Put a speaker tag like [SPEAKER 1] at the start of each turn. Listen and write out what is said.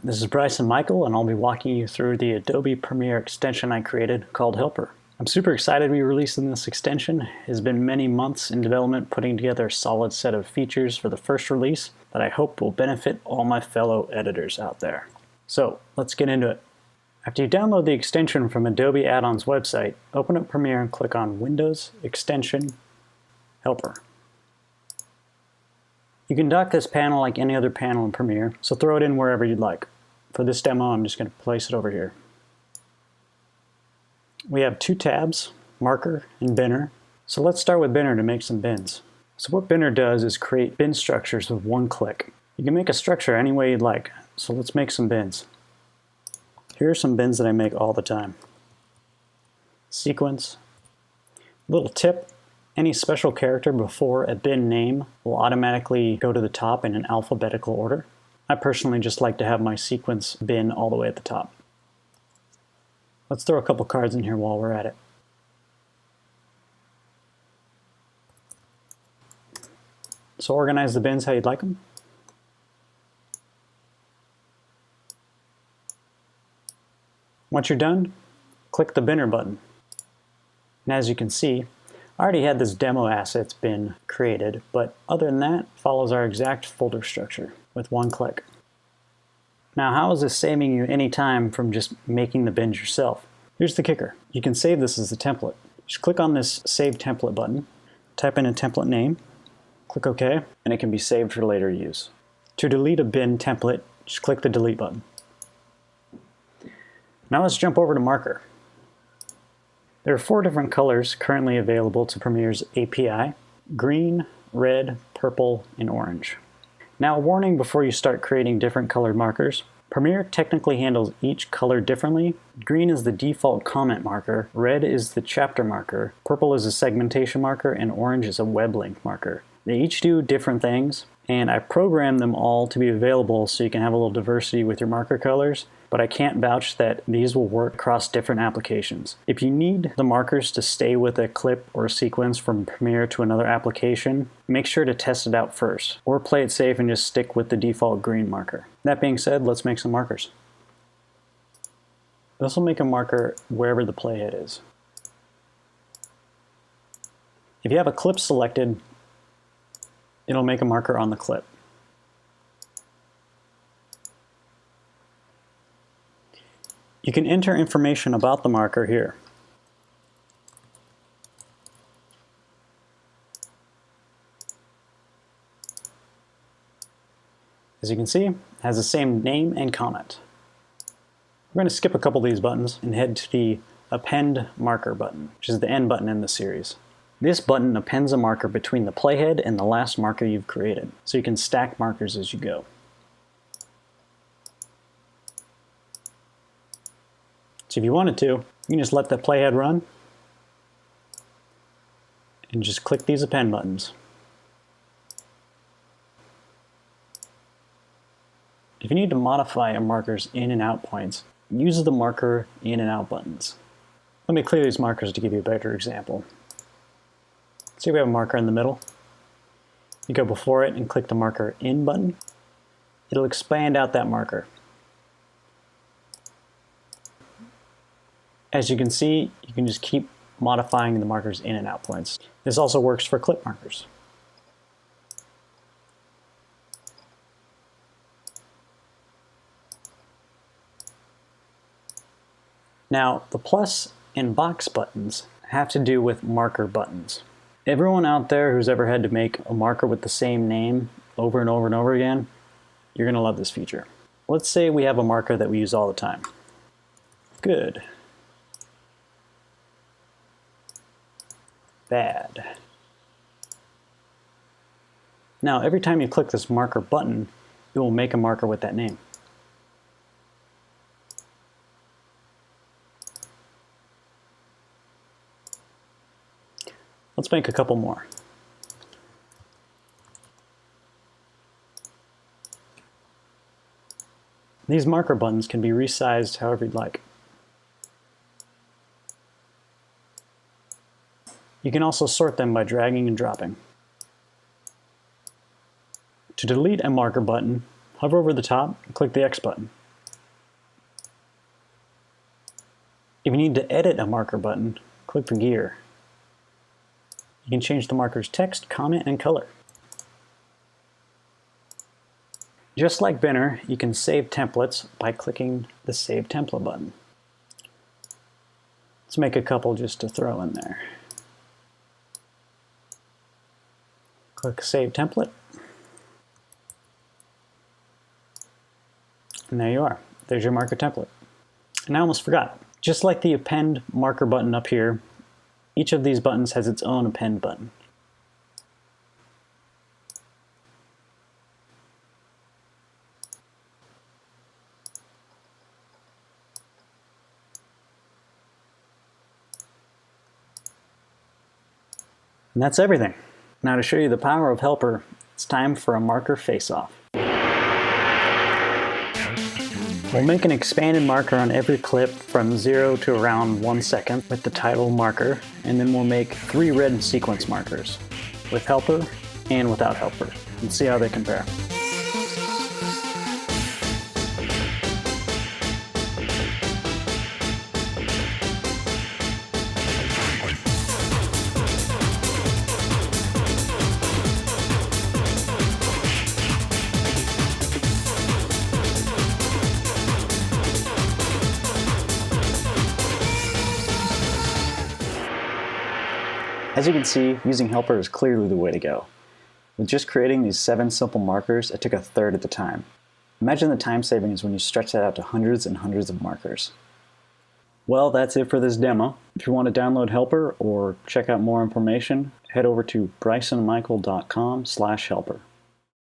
[SPEAKER 1] This is Bryce and Michael, and I'll be walking you through the Adobe Premiere extension I created called Helpr. I'm super excited to be releasing this extension. It has been many months in development putting together a solid set of features for the first release that I hope will benefit all my fellow editors out there. So let's get into it. After you download the extension from Adobe Add-ons website, open up Premiere and click on Windows, Extension, Helpr. You can dock this panel like any other panel in Premiere, so throw it in wherever you'd like. For this demo, I'm just going to place it over here. We have two tabs, Marker and Binr. So let's start with Binr to make some bins. So what Binr does is create bin structures with one click. You can make a structure any way you'd like, so let's make some bins. Here are some bins that I make all the time. Sequence. Little tip. Any special character before a bin name will automatically go to the top in an alphabetical order. I personally just like to have my sequence bin all the way at the top. Let's throw a couple cards in here while we're at it. So organize the bins how you'd like them. Once you're done, click the Binr button. And as you can see, I already had this demo assets bin created, but other than that, follows our exact folder structure with one click. Now, how is this saving you any time from just making the bins yourself? Here's the kicker. You can save this as a template. Just click on this Save Template button, type in a template name, click OK, and it can be saved for later use. To delete a bin template, just click the Delete button. Now let's jump over to Marker. There are 4 different colors currently available to Premiere's API: green, red, purple, and orange. Now, a warning before you start creating different colored markers. Premiere technically handles each color differently. Green is the default comment marker, red is the chapter marker, purple is a segmentation marker, and orange is a web link marker. They each do different things, and I programmed them all to be available so you can have a little diversity with your marker colors, but I can't vouch that these will work across different applications. If you need the markers to stay with a clip or a sequence from Premiere to another application, make sure to test it out first, or play it safe and just stick with the default green marker. That being said, let's make some markers. This will make a marker wherever the playhead is. If you have a clip selected, it'll make a marker on the clip. You can enter information about the marker here. As you can see, it has the same name and comment. We're going to skip a couple of these buttons and head to the Append Marker button, which is the end button in the series. This button appends a marker between the playhead and the last marker you've created, so you can stack markers as you go. So if you wanted to, you can just let the playhead run and just click these append buttons. If you need to modify a marker's in and out points, use the marker in and out buttons. Let me clear these markers to give you a better example. See, we have a marker in the middle. You go before it and click the marker in button. It'll expand out that marker. As you can see, you can just keep modifying the markers in and out points. This also works for clip markers. Now, the plus and box buttons have to do with marker buttons. Everyone out there who's ever had to make a marker with the same name over and over and over again, you're going to love this feature. Let's say we have a marker that we use all the time. Good. Bad. Now, every time you click this marker button, it will make a marker with that name. Let's make a couple more. These marker buttons can be resized however you'd like. You can also sort them by dragging and dropping. To delete a marker button, hover over the top and click the X button. If you need to edit a marker button, click the gear. You can change the marker's text, comment, and color. Just like Binr, you can save templates by clicking the Save Template button. Let's make a couple just to throw in there. Click Save Template. And there you are. There's your marker template. And I almost forgot. Just like the Append marker button up here, each of these buttons has its own Append button. And that's everything. Now to show you the power of Helpr, it's time for a marker face-off. We'll make an expanded marker on every clip from 0 to around 1 second with the title marker, and then we'll make 3 red sequence markers with Helpr and without Helpr, and see how they compare. As you can see, using Helpr is clearly the way to go. With just creating these 7 simple markers, it took a third of the time. Imagine the time savings when you stretch that out to hundreds and hundreds of markers. Well, that's it for this demo. If you want to download Helpr or check out more information, head over to brysonmichael.com/helpr.